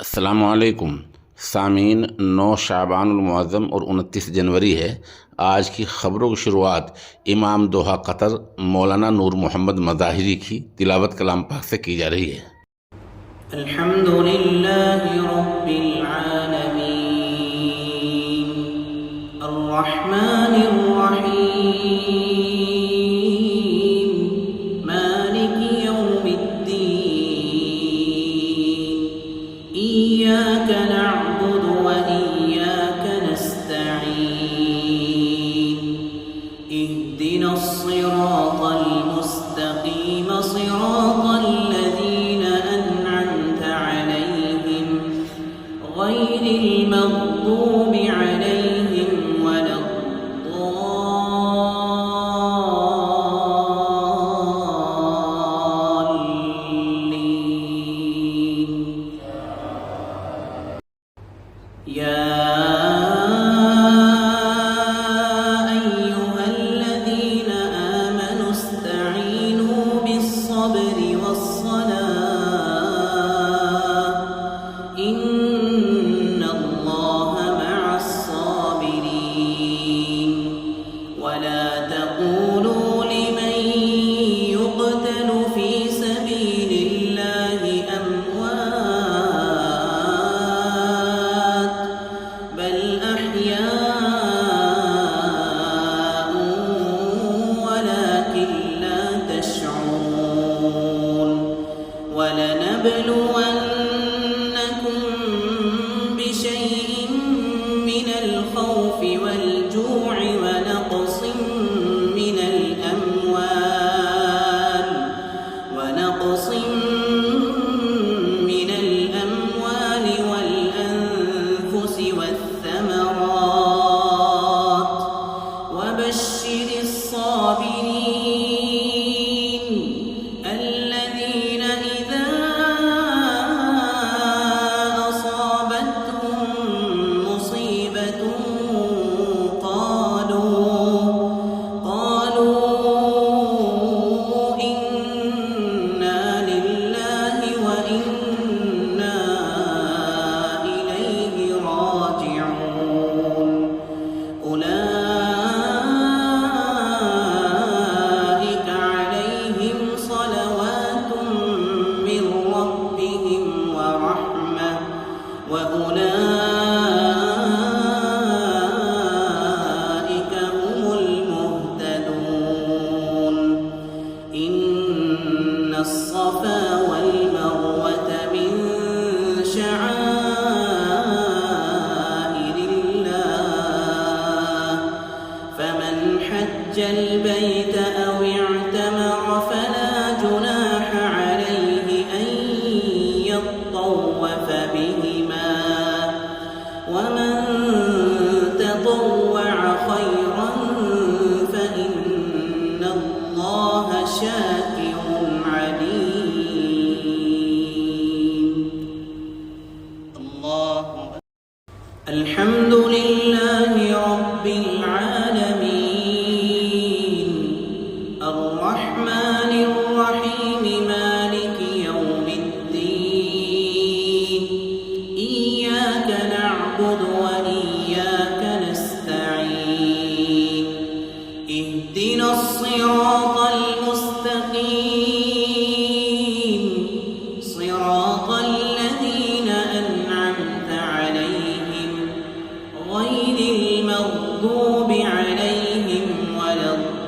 अस्सलामुअलैकुम सामीन। 9 शाबानुल-मुअज़्ज़म और 29 जनवरी है। आज की ख़बरों की शुरुआत इमाम दोहा कतर मौलाना नूर मोहम्मद मज़ाहिरी की तिलावत कलाम पाक से की जा रही है। अल्हम्दुलिल्लाहि रब्बिल आलमीन अर्रहमानिर रहीम मालिकि यौमिद्दीन इय्याका नअबुदु व इय्याका नस्तईन इहदिनस सिरातल मुस्तक़ीम सिरातल लज़ीना غير المغضوب عليهم ولا الضالين يا أيها الذين آمنوا استعينوا بالصبر والصلاة إن الله مع الصابرين ولا تقولوا لمن يقتل في سبيل الله أموات بل أحياء ولكن لا تشعرون ولنبلونكم بشيء من الخوف والجوع ونقص من الأموال والأنفس والثمرات وبشر الصابرين الذين إذا أصابتهم مصيبة قالوا إنا لله وإنا إليه راجعون أولئك عليهم صلوات من ربهم ورحمة وأولئك هم المهتدون إن الصفا والمروة من شعائر الله فمن حج البيت أو اعتمر فلا جناح عليه أن يطوف بهما ومن تطوع خيرا فإن الله شاكر عليم. الله الحمد لله رب العالمين الرحمن الرحيم مالك يوم الدين إياك نعبد وإياك نستعين اهدنا الصراط المستقيم صراط الذين أنعمت عليهم غير المغضوب عليهم ولا الضالين.